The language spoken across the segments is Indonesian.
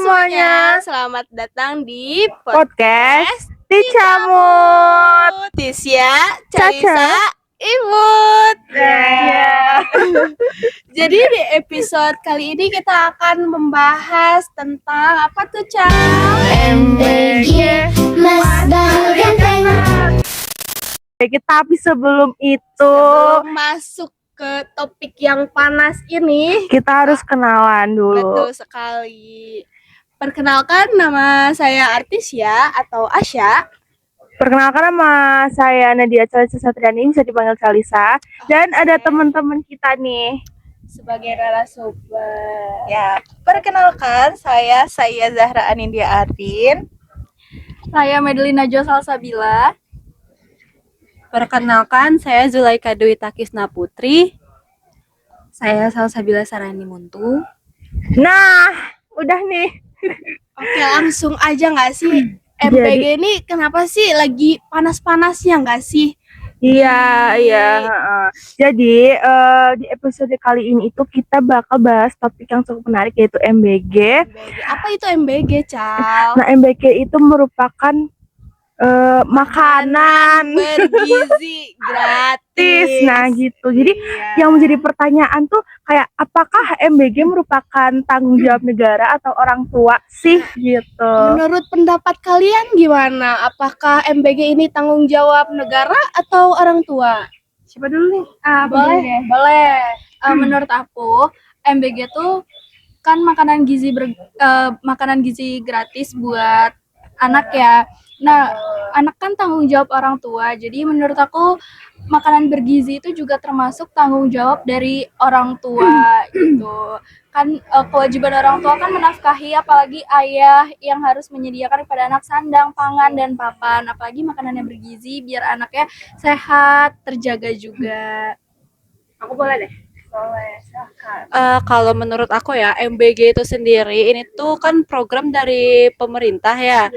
semuanya, selamat datang di podcast Dicamut. Tisya, Caca. Carisa, Imut. Yeah. Jadi di episode kali ini kita akan membahas tentang apa tuh, Ca? MBG Mas Ganteng. Tapi sebelum itu Sebelum masuk ke topik yang panas ini, kita harus kenalan dulu. betul sekali. Perkenalkan, nama saya Artisya atau Asya. Perkenalkan, nama saya Nadia Calisa Satriani, bisa dipanggil Calisa. Dan ada teman-teman kita nih Sebagai narasumber. Ya, perkenalkan saya Zahra Anindya Ardin. Saya Medelina Jo Salsabila. Perkenalkan saya Zulaika Dwi Takisna Putri. Saya Salsabila Sarani Muntu. Nah, udah nih. Oke, langsung aja nggak sih? MBG ini kenapa sih lagi panas-panasnya nggak sih? Iya. Jadi di episode kali ini itu kita bakal bahas topik yang cukup menarik, yaitu MBG. Apa itu MBG, Cal? Nah, MBG itu merupakan makanan bergizi gratis. Nah gitu. Jadi yang menjadi pertanyaan tuh kayak, apakah MBG merupakan tanggung jawab negara atau orang tua sih gitu? Menurut pendapat kalian gimana? Apakah MBG ini tanggung jawab negara atau orang tua? Siapa dulu nih? Boleh. Menurut aku, MBG tuh kan makanan gizi gratis buat anak ya. Nah, anak kan tanggung jawab orang tua. Jadi menurut aku makanan bergizi itu juga termasuk tanggung jawab dari orang tua gitu. Kan kewajiban orang tua kan menafkahi, apalagi ayah yang harus menyediakan kepada anak sandang, pangan, dan papan. Apalagi makanan yang bergizi biar anaknya sehat, terjaga juga. Aku boleh deh. Kalau menurut aku ya, MBG itu sendiri ini tuh kan program dari pemerintah ya.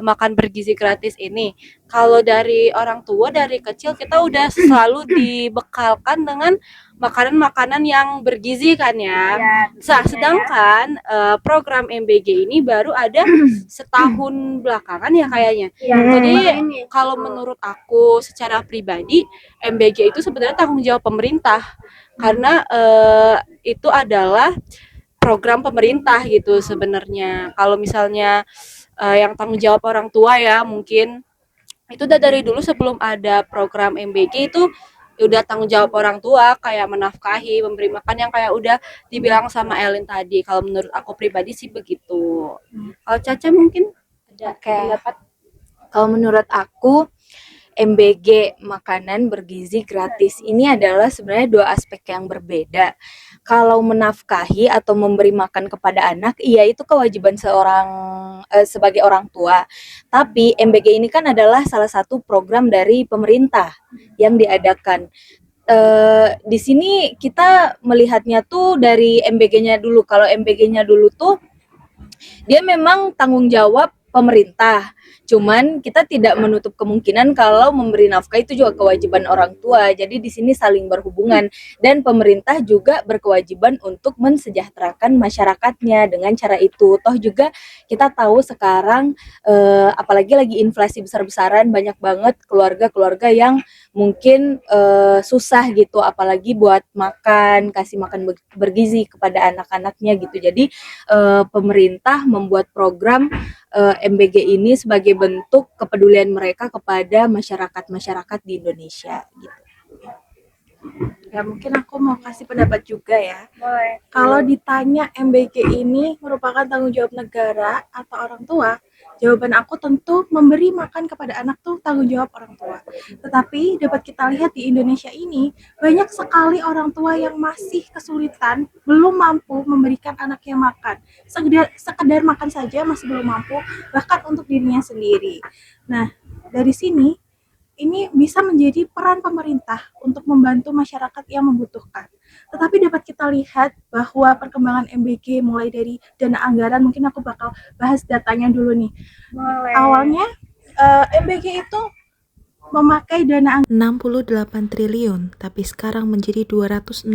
Makan bergizi gratis ini. Kalau dari orang tua dari kecil kita udah selalu dibekalkan dengan makanan-makanan yang bergizi kan ya. Sedangkan program MBG ini baru ada setahun belakangan ya kayaknya. Jadi kalau menurut aku secara pribadi, MBG itu sebenarnya tanggung jawab pemerintah karena itu adalah program pemerintah gitu sebenarnya. Kalau misalnya yang tanggung jawab orang tua ya, mungkin itu udah dari dulu sebelum ada program MBG itu udah tanggung jawab orang tua, kayak menafkahi, memberi makan, yang kayak udah dibilang sama Elin tadi. Kalau menurut aku pribadi sih begitu. Kalau Caca mungkin ada pendapat? Kalau menurut aku, MBG makanan bergizi gratis ini adalah sebenarnya dua aspek yang berbeda. Kalau menafkahi atau memberi makan kepada anak, iya itu kewajiban sebagai orang tua. Tapi MBG ini kan adalah salah satu program dari pemerintah yang diadakan. Di sini kita melihatnya tuh dari MBG-nya dulu. Kalau MBG-nya dulu tuh dia memang tanggung jawab pemerintah. Cuman kita tidak menutup kemungkinan kalau memberi nafkah itu juga kewajiban orang tua. Jadi di sini saling berhubungan, dan pemerintah juga berkewajiban untuk mensejahterakan masyarakatnya dengan cara itu. Toh juga kita tahu sekarang apalagi lagi inflasi besar-besaran, banyak banget keluarga-keluarga yang mungkin susah gitu, apalagi buat makan, kasih makan bergizi kepada anak-anaknya gitu. Jadi pemerintah membuat program MBG ini sebagai bentuk kepedulian mereka kepada masyarakat di Indonesia gitu. Ya mungkin aku mau kasih pendapat juga ya. Boleh. Kalau ditanya MBG ini merupakan tanggung jawab negara atau orang tua, jawaban aku tentu memberi makan kepada anak tuh tanggung jawab orang tua. Tetapi dapat kita lihat di Indonesia ini, banyak sekali orang tua yang masih kesulitan, belum mampu memberikan anaknya makan. Sekedar makan saja masih belum mampu, bahkan untuk dirinya sendiri. Nah, dari sini ini bisa menjadi peran pemerintah untuk membantu masyarakat yang membutuhkan. Tetapi dapat kita lihat bahwa perkembangan MBG mulai dari dana anggaran, mungkin aku bakal bahas datanya dulu nih. Boleh. Awalnya MBG itu memakai dana 68 triliun, tapi sekarang menjadi 268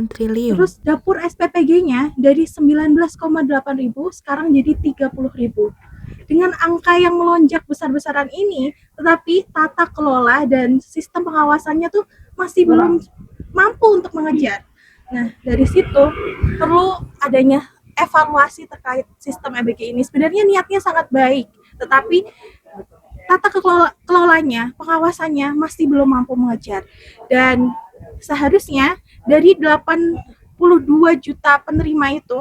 triliun. terus dapur SPPG-nya dari 19,8 ribu sekarang jadi 30 ribu. Dengan angka yang melonjak besar-besaran ini, tetapi tata kelola dan sistem pengawasannya tuh masih belum mampu untuk mengejar. Nah, dari situ perlu adanya evaluasi terkait sistem MBG ini. Sebenarnya niatnya sangat baik, tetapi tata kelolanya, pengawasannya masih belum mampu mengejar. Dan seharusnya dari 82 juta penerima itu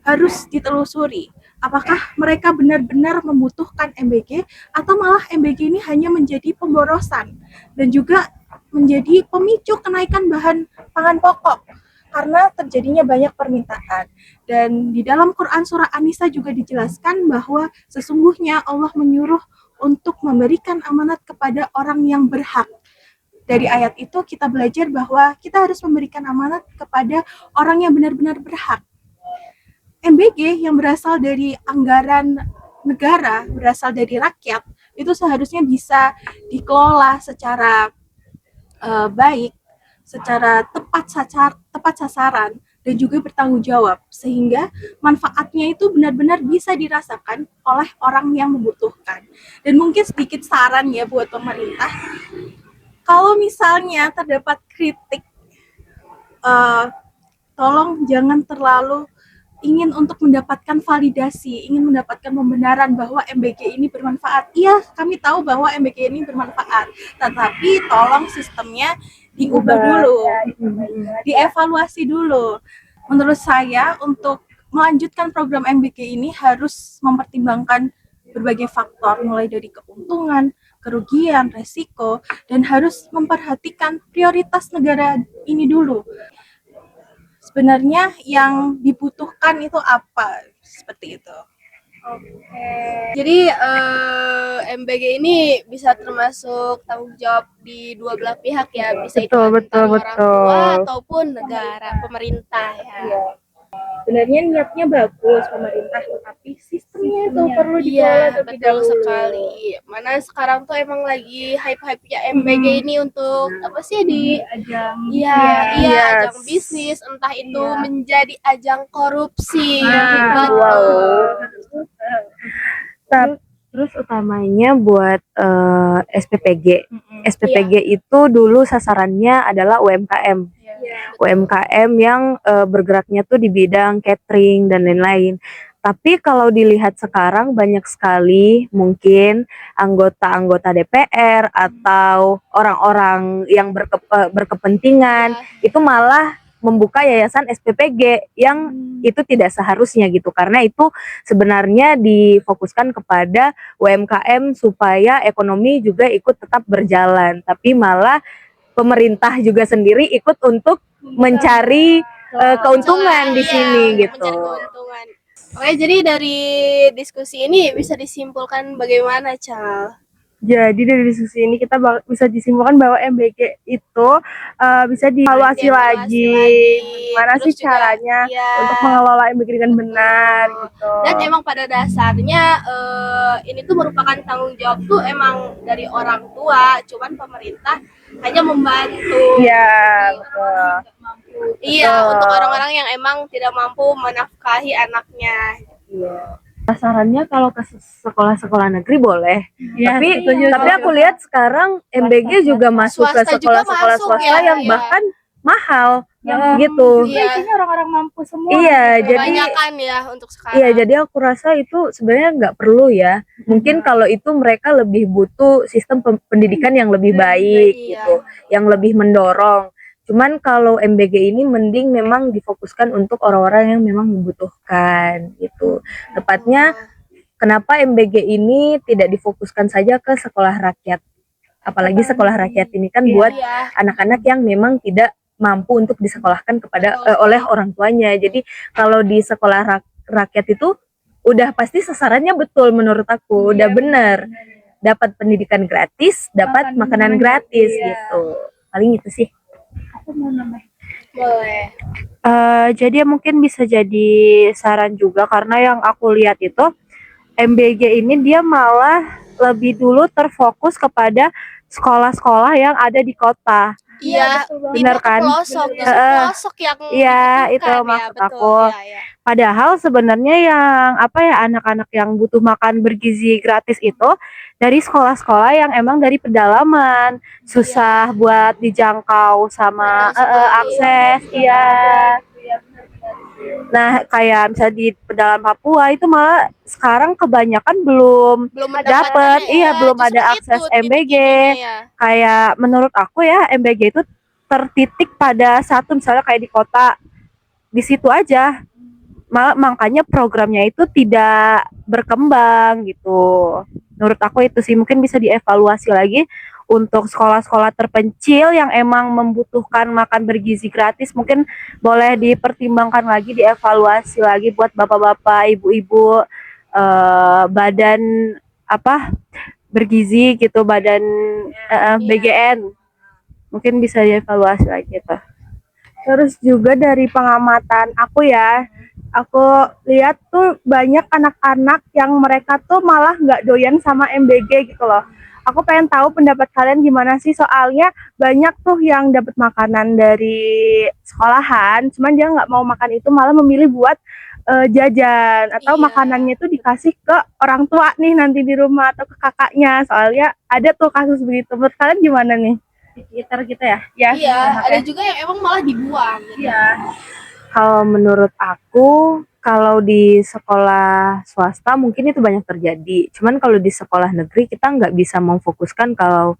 harus ditelusuri apakah mereka benar-benar membutuhkan MBG atau malah MBG ini hanya menjadi pemborosan dan juga menjadi pemicu kenaikan bahan pangan pokok karena terjadinya banyak permintaan. Dan di dalam Quran surah An-Nisa juga dijelaskan bahwa sesungguhnya Allah menyuruh untuk memberikan amanat kepada orang yang berhak. Dari ayat itu kita belajar bahwa kita harus memberikan amanat kepada orang yang benar-benar berhak. MBG yang berasal dari anggaran negara, berasal dari rakyat, itu seharusnya bisa dikelola secara baik, secara tepat sasaran, dan juga bertanggung jawab, sehingga manfaatnya itu benar-benar bisa dirasakan oleh orang yang membutuhkan. Dan mungkin sedikit saran ya buat pemerintah, kalau misalnya terdapat kritik, tolong jangan terlalu ingin untuk mendapatkan validasi, ingin mendapatkan pembenaran bahwa MBG ini bermanfaat. Iya, kami tahu bahwa MBG ini bermanfaat, tetapi tolong sistemnya diubah dulu, dievaluasi dulu. Menurut saya, untuk melanjutkan program MBG ini harus mempertimbangkan berbagai faktor, mulai dari keuntungan, kerugian, resiko, dan harus memperhatikan prioritas negara ini dulu. Sebenarnya yang dibutuhkan itu apa, seperti itu. Jadi MBG ini bisa termasuk tanggung jawab di dua belah pihak ya, bisa itu antara orang tua ataupun negara, pemerintah ya. Sebenarnya niatnya bagus pemerintah, tetapi sistemnya itu perlu dikelola Iya, terlebih betul dahulu. sekali. Mana sekarang tuh emang lagi hype-hype-nya MBG ini untuk apa sih di Ajang iya, Yes. ajang bisnis, entah itu menjadi ajang korupsi. Nah, Betul. Terus utamanya buat SPPG. SPPG itu dulu sasarannya adalah UMKM. UMKM yang bergeraknya tuh di bidang catering dan lain-lain. Tapi kalau dilihat sekarang banyak sekali mungkin anggota-anggota DPR atau orang-orang yang berkepentingan itu malah membuka yayasan SPPG yang itu tidak seharusnya gitu, karena itu sebenarnya difokuskan kepada UMKM supaya ekonomi juga ikut tetap berjalan, tapi malah pemerintah juga sendiri ikut untuk mencari keuntungan di sini gitu. Mencari keuntungan. Oke, jadi dari diskusi ini bisa disimpulkan bagaimana, Cal? Jadi dari diskusi ini kita bisa disimpulkan bahwa MBG itu bisa dievaluasi lagi, gimana sih Terus juga, caranya iya, untuk mengelola MBG dengan benar gitu. dan emang pada dasarnya ini tuh merupakan tanggung jawab tuh emang dari orang tua, cuman pemerintah hanya membantu. Iya, betul. Iya, untuk orang-orang yang emang tidak mampu menafkahi anaknya. Sasarannya kalau ke sekolah-sekolah negeri boleh, Iya, tapi aku lihat sekarang MBG juga masuk ke Swasta juga sekolah-sekolah masuk swasta ya, yang iya. bahkan mahal Yang gitu. Iya. Isinya orang-orang mampu semua. Iya, jadi Kebanyakan ya untuk sekarang. iya, jadi aku rasa itu sebenarnya nggak perlu ya. Mungkin kalau itu mereka lebih butuh sistem pendidikan yang lebih baik Iya. gitu, yang lebih mendorong. Cuman kalau MBG ini mending memang difokuskan untuk orang-orang yang memang membutuhkan gitu. Tepatnya kenapa MBG ini tidak difokuskan saja ke sekolah rakyat. Apalagi sekolah rakyat ini kan buat Iya. anak-anak yang memang tidak mampu untuk disekolahkan kepada oleh orang tuanya. Jadi kalau di sekolah rakyat itu udah pasti sasarannya betul menurut aku, udah bener. Dapat pendidikan gratis, dapat makanan gratis gitu. Paling itu sih. Boleh. Jadi mungkin bisa jadi saran juga, karena yang aku lihat itu MBG ini dia malah lebih dulu terfokus kepada sekolah-sekolah yang ada di kota. Iya, Benar tidak ke kan? pelosok, justru Heeh. pelosok yang Iya, itu dibutuhkan ya, maksud betul. aku. Iya, iya. Padahal sebenarnya yang anak-anak yang butuh makan bergizi gratis itu dari sekolah-sekolah yang emang dari pedalaman, susah buat dijangkau sama akses, iya. Nah, kayak misalnya di pedalaman Papua itu malah sekarang kebanyakan belum dapet, belum ada akses MBG. Kayak menurut aku ya, MBG itu tertitik pada satu, misalnya kayak di kota, di situ aja. Makanya programnya itu tidak berkembang gitu. Menurut aku itu sih, mungkin bisa dievaluasi lagi untuk sekolah-sekolah terpencil yang emang membutuhkan makan bergizi gratis, mungkin boleh dipertimbangkan lagi, dievaluasi lagi buat bapak-bapak, ibu-ibu, badan apa bergizi gitu, badan BGN, mungkin bisa dievaluasi lagi gitu. Terus juga dari pengamatan aku ya, aku lihat tuh banyak anak-anak yang mereka tuh malah nggak doyan sama MBG gitu loh. Aku pengen tahu pendapat kalian gimana sih, soalnya banyak tuh yang dapat makanan dari sekolahan, cuman dia nggak mau makan itu, malah memilih buat jajan atau makanannya tuh dikasih ke orang tua nih nanti di rumah atau ke kakaknya. Soalnya ada tuh kasus begitu. Menurut kalian gimana nih? Sekitar kita ya? Iya, ada juga yang emang malah dibuang. Iya. Kalau menurut aku, kalau di sekolah swasta mungkin itu banyak terjadi. Cuman kalau di sekolah negeri kita nggak bisa memfokuskan kalau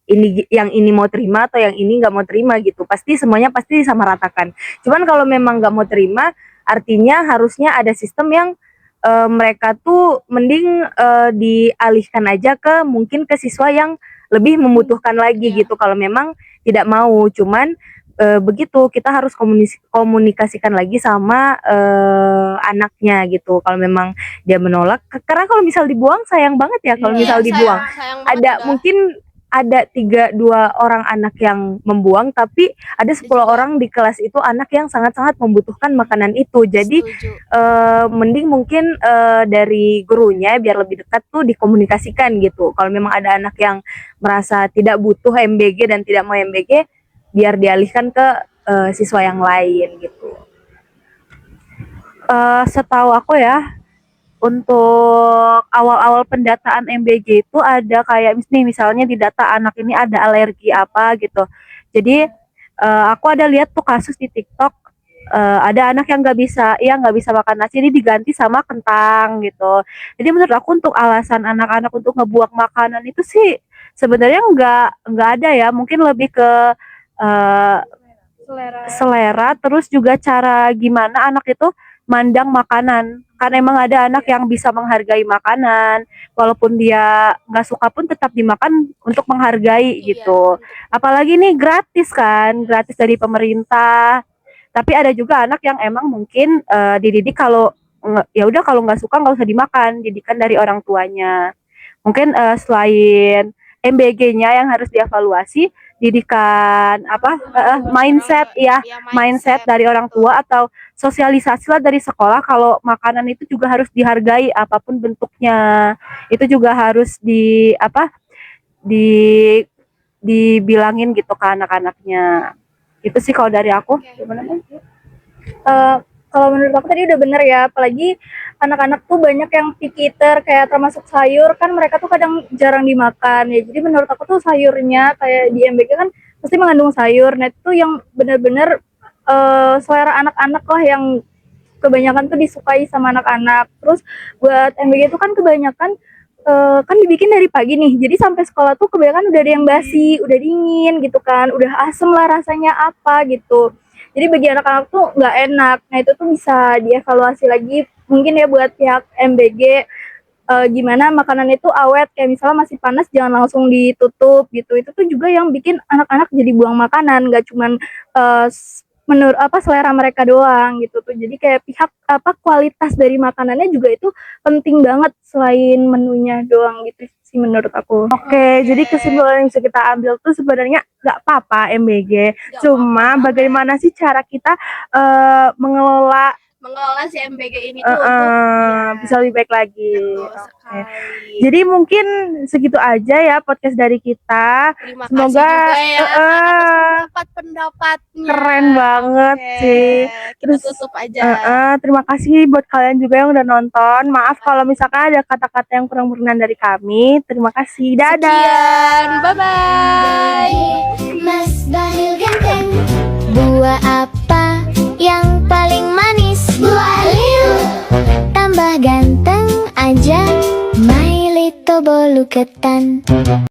ini yang ini mau terima atau yang ini nggak mau terima gitu. Pasti semuanya pasti disamaratakan. Cuman kalau memang nggak mau terima, artinya harusnya ada sistem yang mereka tuh mending dialihkan aja ke mungkin ke siswa yang lebih membutuhkan lagi gitu. Kalau memang tidak mau, cuman begitu kita harus komunikasikan lagi sama anaknya gitu. Kalau memang dia menolak, karena kalau misal dibuang sayang banget ya kalau misal dibuang. Sayang Ada mungkin ada 2 orang anak yang membuang, tapi ada 10 orang di kelas itu anak yang sangat-sangat membutuhkan makanan itu. Jadi mending mungkin dari gurunya biar lebih dekat tuh dikomunikasikan gitu. Kalau memang ada anak yang merasa tidak butuh MBG dan tidak mau MBG, biar dialihkan ke siswa yang lain gitu. Setahu aku ya, untuk awal-awal pendataan MBG itu ada kayak misalnya di data anak ini ada alergi apa gitu. Jadi aku ada lihat tuh kasus di TikTok, ada anak yang nggak bisa makan nasi, ini diganti sama kentang gitu. Jadi menurut aku untuk alasan anak-anak untuk ngebuang makanan itu sih sebenarnya nggak ada ya, mungkin lebih ke selera, terus juga cara gimana anak itu mandang makanan. Karena emang ada anak yang bisa menghargai makanan, walaupun dia nggak suka pun tetap dimakan untuk menghargai gitu. Apalagi nih gratis kan, gratis dari pemerintah. Tapi ada juga anak yang emang mungkin dididik kalau ya udah kalau nggak suka nggak usah dimakan, didikan dari orang tuanya. Mungkin selain MBG-nya yang harus dievaluasi, didikan mindset dari orang tua atau sosialisasi lah dari sekolah kalau makanan itu juga harus dihargai apapun bentuknya. Itu juga harus dibilangin gitu ke anak-anaknya. Itu sih kalau dari aku. Gimana Bang? Kalau menurut aku tadi udah bener ya, apalagi anak-anak tuh banyak yang picky eater, kayak termasuk sayur kan mereka tuh kadang jarang dimakan ya. Jadi menurut aku tuh sayurnya kayak di MBG kan pasti mengandung sayur. Nah itu yang bener-bener selera anak-anak lah yang kebanyakan tuh disukai sama anak-anak. Terus buat MBG itu kan kebanyakan kan dibikin dari pagi nih, jadi sampai sekolah tuh kebanyakan udah ada yang basi, udah dingin gitu kan, udah asem lah rasanya apa gitu. Jadi bagi anak-anak tuh nggak enak. Nah itu tuh bisa dievaluasi lagi mungkin ya buat pihak MBG, gimana makanan itu awet, kayak misalnya masih panas jangan langsung ditutup gitu. Itu tuh juga yang bikin anak-anak jadi buang makanan, nggak cuman menurut selera mereka doang gitu tuh. Jadi kayak pihak kualitas dari makanannya juga itu penting banget selain menunya doang gitu sih menurut aku. Oke, jadi kesimpulan yang bisa kita ambil tuh sebenarnya nggak apa-apa MBG, cuma bagaimana sih cara kita mengelola mengelola si MBG ini tuh untuk bisa lebih baik lagi. betul Oke. sekali. Jadi mungkin segitu aja ya podcast dari kita. Terima Semoga kasih juga ya atas pendapat-pendapatnya. keren banget Oke, sih. kita Terus tutup aja. terima kasih buat kalian juga yang udah nonton. Maaf kalau misalkan ada kata-kata yang kurang berkenan dari kami. Terima kasih. Dadah. Sekian, bye-bye. Mas Bahlil ganteng. Buah apa yang paling manis? Buah lil. Tambah ganteng aja, My Little Bolu Ketan.